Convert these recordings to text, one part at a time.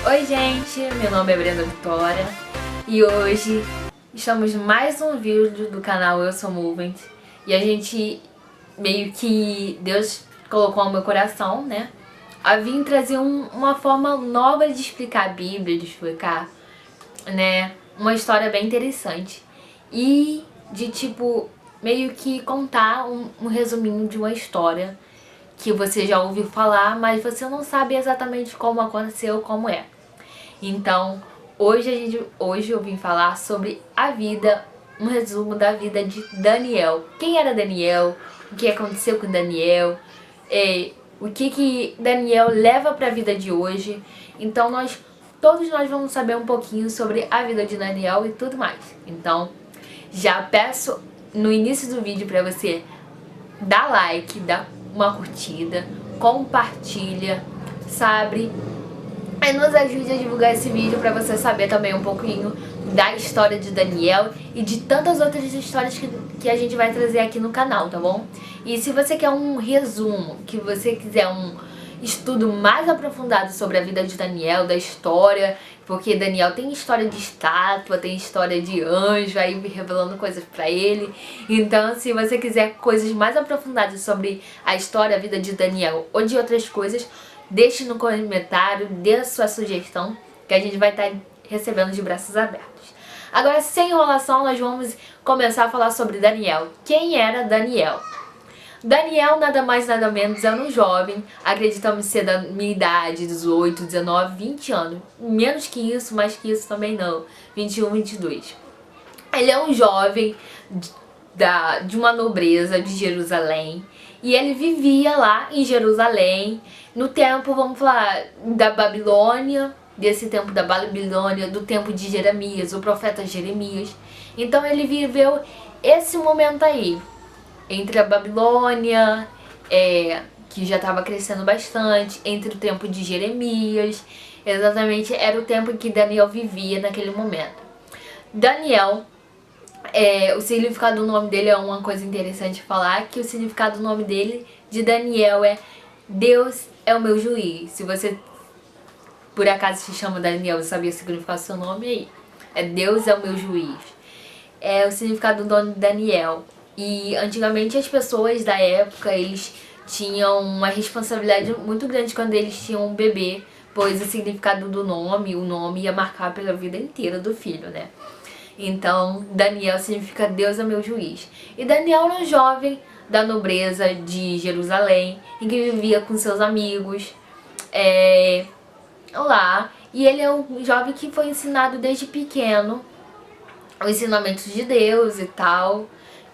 Oi gente, meu nome é Brenda Vitória e hoje estamos em mais um vídeo do canal Eu Sou Movement e a gente meio que Deus colocou no meu coração, né? A vir trazer uma forma nova de explicar a Bíblia, de explicar, né? Uma história bem interessante e de tipo meio que contar um resuminho de uma história que você já ouviu falar, mas você não sabe exatamente como aconteceu, como é. Então, hoje eu vim falar sobre a vida, um resumo da vida de Daniel. Quem era Daniel? O que aconteceu com Daniel? O que Daniel leva para a vida de hoje? Então, todos nós vamos saber um pouquinho sobre a vida de Daniel e tudo mais. Então, já peço no início do vídeo para você dar like, dar uma curtida, compartilha, sabe? E nos ajude a divulgar esse vídeo pra você saber também um pouquinho da história de Daniel e de tantas outras histórias que a gente vai trazer aqui no canal, tá bom? E se você quer um resumo, que você quiser um estudo mais aprofundado sobre a vida de Daniel, da história, porque Daniel tem história de estátua, tem história de anjo, aí revelando coisas pra ele. Então, se você quiser coisas mais aprofundadas sobre a história, a vida de Daniel ou de outras coisas, deixe no comentário, dê a sua sugestão, que a gente vai estar recebendo de braços abertos. Agora, sem enrolação, nós vamos começar a falar sobre Daniel. Quem era Daniel? Daniel nada mais nada menos era um jovem, acreditamos ser da minha idade, 18, 19, 20 anos. Menos que isso, mais que isso também não, 21, 22. Ele é um jovem de uma nobreza de Jerusalém e ele vivia lá em Jerusalém no tempo, vamos falar, da Babilônia, desse tempo da Babilônia, do tempo de Jeremias, o profeta Jeremias. Então ele viveu esse momento aí, entre a Babilônia, que já estava crescendo bastante, entre o tempo de Jeremias, exatamente era o tempo em que Daniel vivia naquele momento. Daniel, o significado do nome dele é uma coisa interessante falar, que o significado do nome dele, de Daniel, é Deus é o meu juiz. Se você por acaso se chama Daniel e sabia o significado do seu nome, aí é Deus é o meu juiz. É o significado do nome de Daniel. E antigamente as pessoas da época, eles tinham uma responsabilidade muito grande quando eles tinham um bebê, pois o significado do nome, o nome ia marcar pela vida inteira do filho, né? Então, Daniel significa Deus é meu juiz. E Daniel era um jovem da nobreza de Jerusalém, em que vivia com seus amigos lá. E ele é um jovem que foi ensinado desde pequeno os ensinamentos de Deus e tal.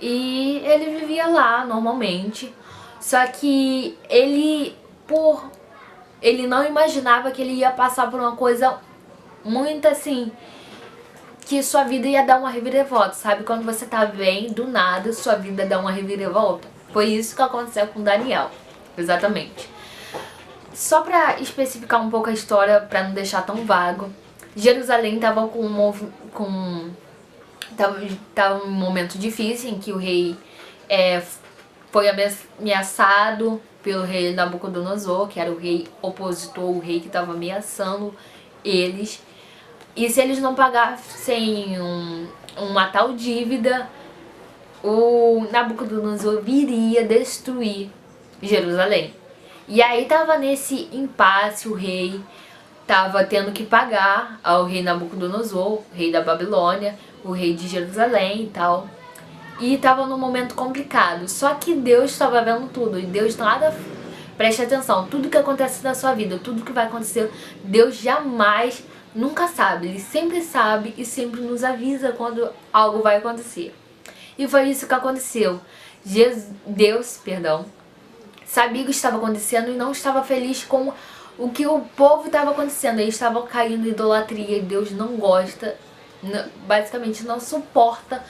E ele vivia lá normalmente. Só que ele não imaginava que ele ia passar por uma coisa muito assim, que sua vida ia dar uma reviravolta, sabe? Quando você tá bem, do nada, sua vida dá uma reviravolta. Foi isso que aconteceu com Daniel, exatamente. Só pra especificar um pouco a história, pra não deixar tão vago, Jerusalém tava tava um momento difícil em que o rei foi ameaçado pelo rei Nabucodonosor, que era o rei opositor, o rei que estava ameaçando eles. E se eles não pagassem uma tal dívida, o Nabucodonosor viria destruir Jerusalém. E aí tava nesse impasse, o rei tava tendo que pagar ao rei Nabucodonosor, rei da Babilônia, o rei de Jerusalém e tal. E tava num momento complicado. Só que Deus estava vendo tudo. E Deus nada... Preste atenção, tudo que acontece na sua vida, tudo que vai acontecer, Deus jamais, nunca sabe. Ele sempre sabe e sempre nos avisa quando algo vai acontecer. E foi isso que aconteceu. Deus, sabia o que estava acontecendo e não estava feliz com o que o povo estava acontecendo. Eles estavam caindo em idolatria e Deus não gosta, basicamente não suporta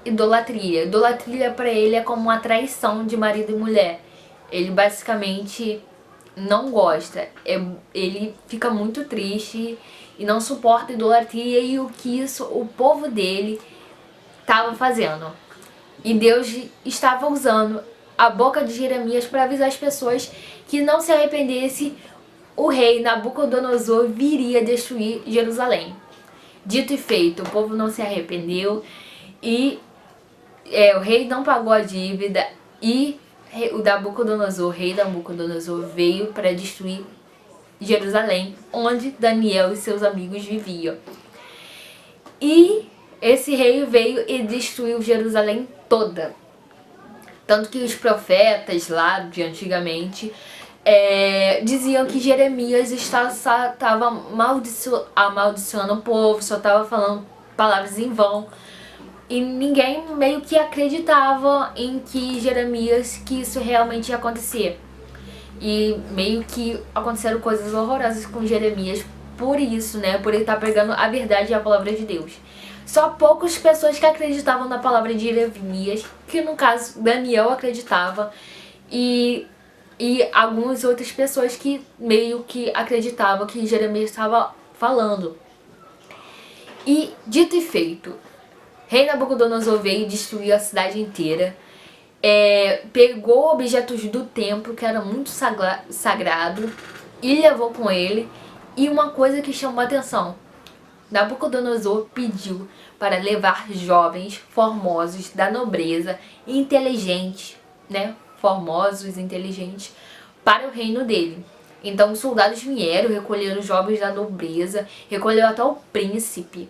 idolatria. Idolatria para ele é como uma traição de marido e mulher. Ele basicamente não gosta. Ele fica muito triste e não suporta idolatria e o que o povo dele estava fazendo. E Deus estava usando a boca de Jeremias para avisar as pessoas que não se arrependessem o rei Nabucodonosor viria destruir Jerusalém. Dito e feito, o povo não se arrependeu e o rei não pagou a dívida e o rei Nabucodonosor veio para destruir Jerusalém, onde Daniel e seus amigos viviam. E esse rei veio e destruiu Jerusalém toda. Tanto que os profetas lá de antigamente diziam que Jeremias estava amaldiçoando o povo, só estava falando palavras em vão. E ninguém meio que acreditava em que isso realmente ia acontecer. E meio que aconteceram coisas horrorosas com Jeremias por isso, né? Por ele estar pregando a verdade e a palavra de Deus. Só poucas pessoas que acreditavam na palavra de Jeremias, que no caso Daniel acreditava, e algumas outras pessoas que meio que acreditavam que Jeremias estava falando. E dito e feito, rei Nabucodonosor veio destruir a cidade inteira, pegou objetos do templo que era muito sagrado e levou com ele. E uma coisa que chamou a atenção, Nabucodonosor pediu para levar jovens formosos da nobreza, inteligentes, né? Formosos, inteligentes, para o reino dele. Então os soldados vieram, recolheram os jovens da nobreza, recolheu até o príncipe.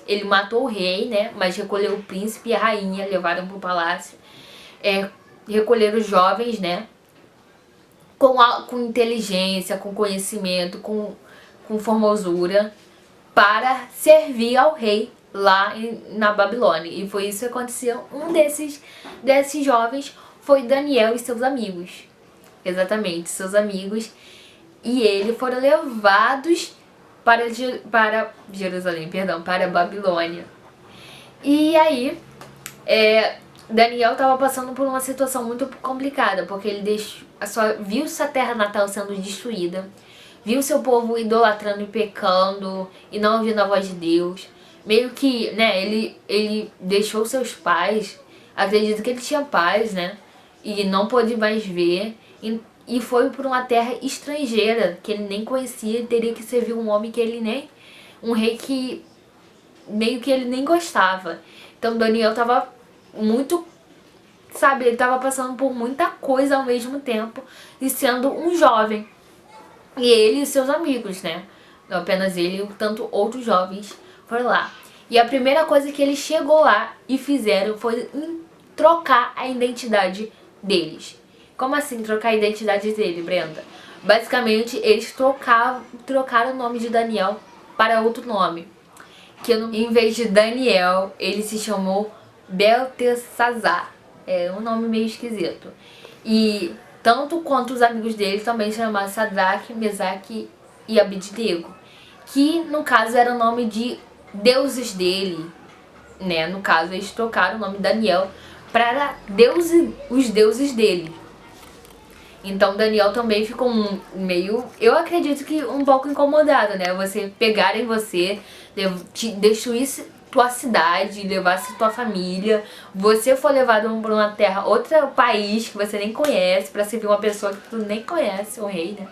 Ele matou o rei, né? Mas recolheu o príncipe e a rainha, levaram para o palácio. Recolheram os jovens, né? Com inteligência, com conhecimento, com formosura, para servir ao rei lá na Babilônia. E foi isso que aconteceu. Um desses jovens foi Daniel e seus amigos. Exatamente, seus amigos. E eles foram levados para Jerusalém, para Babilônia. E aí, Daniel estava passando por uma situação muito complicada, porque ele viu sua terra natal sendo destruída, viu seu povo idolatrando e pecando e não ouvindo a voz de Deus. Meio que, né, ele deixou seus pais, acredito que ele tinha pais, né, e não pôde mais ver, e foi por uma terra estrangeira, que ele nem conhecia, e teria que servir um homem que ele nem, um rei que meio que ele nem gostava. Então Daniel tava muito, sabe, ele tava passando por muita coisa ao mesmo tempo, e sendo um jovem. E ele e seus amigos, né? Não apenas ele, tanto outros jovens foram lá. E a primeira coisa que ele chegou lá e fizeram foi trocar a identidade deles. Como assim trocar a identidade dele, Brenda? Basicamente, eles trocaram o nome de Daniel para outro nome. Que em vez de Daniel, ele se chamou Beltesazar. É um nome meio esquisito. E tanto quanto os amigos dele também se chamavam Sadraque, Mesaque e Abednego, que no caso era o nome de deuses dele, né? No caso eles trocaram o nome Daniel para os deuses dele. Então Daniel também ficou meio, eu acredito que um pouco incomodado, né? Você pegarem você, destruísse tua cidade, levasse tua família, você for levado para uma terra, outro país que você nem conhece, para servir uma pessoa que tu nem conhece, o rei, né?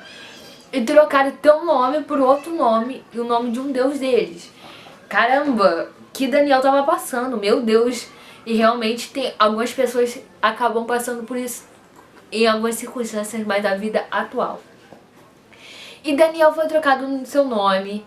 E trocaram teu nome por outro nome e o nome de um deus deles. Caramba, que Daniel tava passando, meu Deus. E realmente algumas pessoas acabam passando por isso em algumas circunstâncias mais da vida atual. E Daniel foi trocado no seu nome.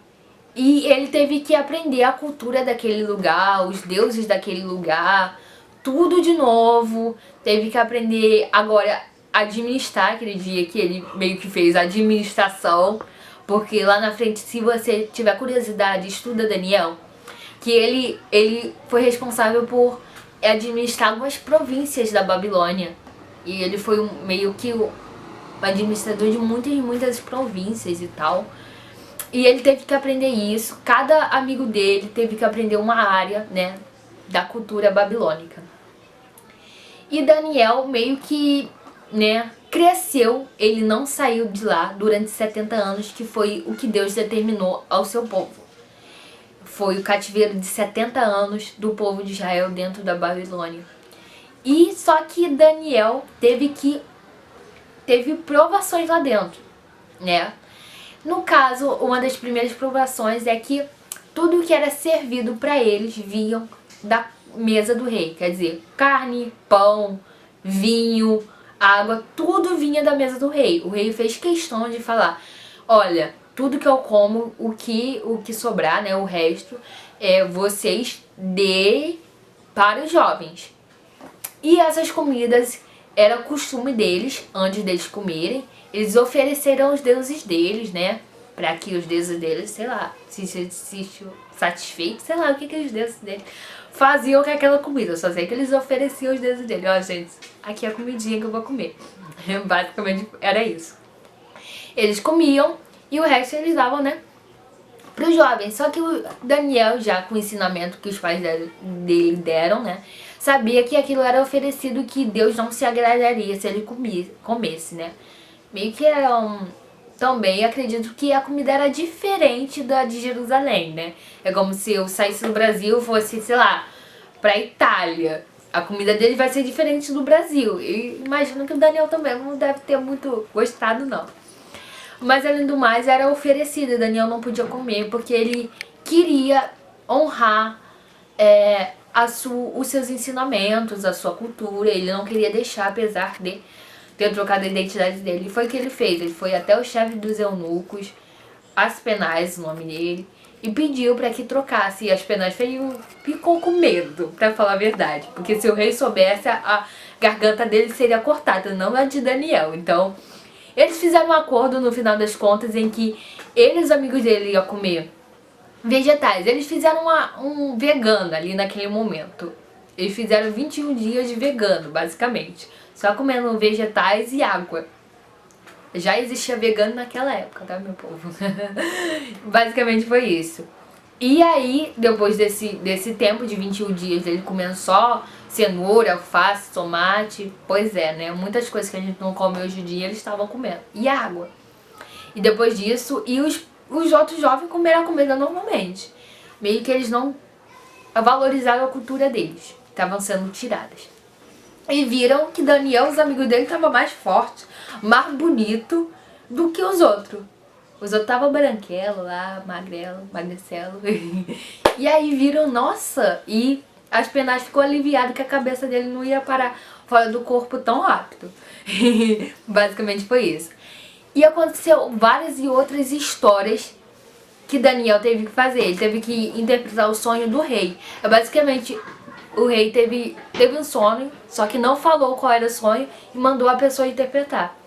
E ele teve que aprender a cultura daquele lugar, os deuses daquele lugar, tudo de novo. Teve que aprender agora a administrar aquele dia que ele meio que fez a administração. Porque lá na frente, se você tiver curiosidade, estuda Daniel. Que ele foi responsável por administrar algumas províncias da Babilônia. E ele foi meio que o administrador de muitas províncias e tal. E ele teve que aprender isso. Cada amigo dele teve que aprender uma área, né, da cultura babilônica. E Daniel meio que, né, cresceu. Ele não saiu de lá durante 70 anos, que foi o que Deus determinou ao seu povo. Foi o cativeiro de 70 anos do povo de Israel dentro da Babilônia. E só que Daniel teve provações lá dentro, né? No caso, uma das primeiras provações é que tudo que era servido para eles vinham da mesa do rei. Quer dizer, carne, pão, vinho, água, tudo vinha da mesa do rei. O rei fez questão de falar, olha, tudo que eu como, o que sobrar, né, o resto, vocês dêem para os jovens. E essas comidas era costume deles, antes deles comerem, eles ofereceram aos deuses deles, né? Para que os deuses deles, sei lá, se satisfeitos, sei lá o que os deuses deles faziam com aquela comida. Eu só sei que eles ofereciam aos deuses deles. Ó, gente, aqui é a comidinha que eu vou comer. Basicamente era isso. Eles comiam e o resto eles davam, né, para os jovens. Só que o Daniel, já com o ensinamento que os pais dele deram, né, sabia que aquilo era oferecido, que Deus não se agradaria se ele comesse, né. Meio que era também acredito que a comida era diferente da de Jerusalém, né. É como se eu saísse do Brasil e fosse, sei lá, pra Itália. A comida dele vai ser diferente do Brasil. E imagino que o Daniel também não deve ter muito gostado, não. Mas além do mais, era oferecido. Daniel não podia comer porque ele queria honrar os seus ensinamentos, a sua cultura. Ele não queria deixar, apesar de ter trocado a identidade dele. E foi o que ele fez. Ele foi até o chefe dos eunucos, Aspenaz, o nome dele, e pediu para que trocasse. E Aspenaz ficou com medo, para falar a verdade. Porque se o rei soubesse, a garganta dele seria cortada, não a de Daniel. Então, eles fizeram um acordo no final das contas em que ele e os amigos dele iam comer vegetais. Eles fizeram um vegano ali naquele momento. Eles fizeram 21 dias de vegano, basicamente. Só comendo vegetais e água. Já existia vegano naquela época, tá, meu povo? Basicamente foi isso. E aí, depois desse tempo de 21 dias dele comendo só cenoura, alface, tomate, pois é, né? Muitas coisas que a gente não come hoje em dia, eles estavam comendo. E água. E depois disso, os outros jovens comeram a comida normalmente. Meio que eles não valorizaram a cultura deles. Estavam sendo tiradas. E viram que Daniel, os amigos dele, estavam mais fortes, mais bonito do que os outros. Os outros estavam branquelo lá, magrelo, magricelo. E aí viram, nossa, e Aspenaz ficou aliviado que a cabeça dele não ia parar fora do corpo tão rápido. Basicamente foi isso. E aconteceu várias e outras histórias que Daniel teve que fazer. Ele teve que interpretar o sonho do rei. Basicamente, o rei teve um sonho, só que não falou qual era o sonho e mandou a pessoa interpretar.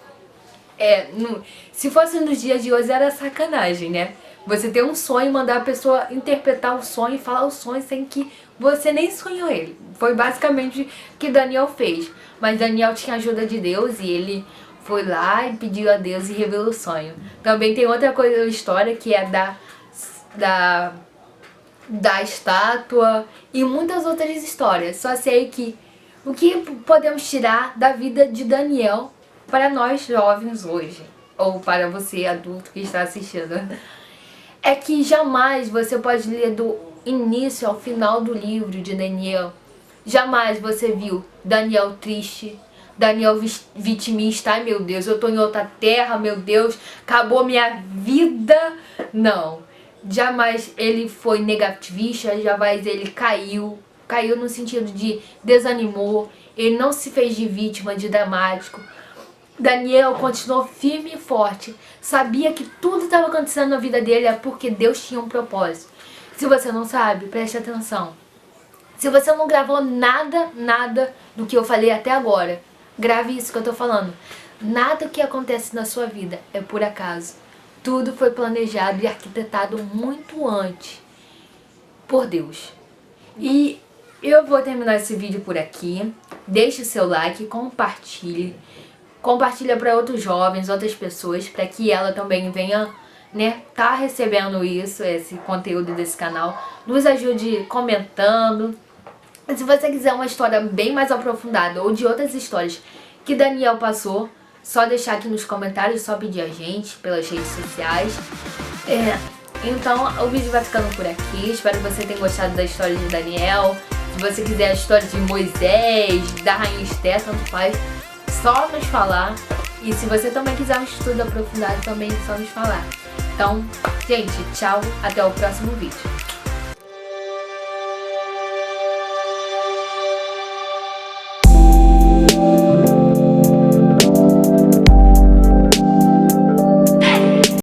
Se fosse nos dias de hoje era sacanagem, né? Você ter um sonho e mandar a pessoa interpretar o sonho e falar o sonho sem que você nem sonhou ele. Foi basicamente o que Daniel fez. Mas Daniel tinha ajuda de Deus e ele foi lá e pediu a Deus e revelou o sonho. Também tem outra história que é da estátua e muitas outras histórias. Só sei que o que podemos tirar da vida de Daniel para nós jovens hoje, ou para você adulto que está assistindo, é que jamais você pode ler do início ao final do livro de Daniel. Jamais você viu Daniel triste, Daniel vitimista, ai meu Deus, eu tô em outra terra, meu Deus, acabou minha vida. Não, jamais ele foi negativista, jamais ele caiu no sentido de desanimou, ele não se fez de vítima, de dramático. Daniel continuou firme e forte, sabia que tudo estava acontecendo na vida dele é porque Deus tinha um propósito. Se você não sabe, preste atenção. Se você não gravou nada do que eu falei até agora, grave isso que eu tô falando. Nada que acontece na sua vida é por acaso. Tudo foi planejado e arquitetado muito antes por Deus. E eu vou terminar esse vídeo por aqui. Deixe o seu like, compartilhe. Compartilha para outros jovens, outras pessoas, para que ela também venha, né, tá recebendo esse conteúdo desse canal. Nos ajude comentando. Se você quiser uma história bem mais aprofundada ou de outras histórias que Daniel passou, só deixar aqui nos comentários, só pedir a gente pelas redes sociais. Então o vídeo vai ficando por aqui. Espero que você tenha gostado da história de Daniel. Se você quiser a história de Moisés, da Rainha Esther, tanto faz, só nos falar. E se você também quiser um estudo aprofundado, também é só nos falar. Então, gente, tchau, até o próximo vídeo.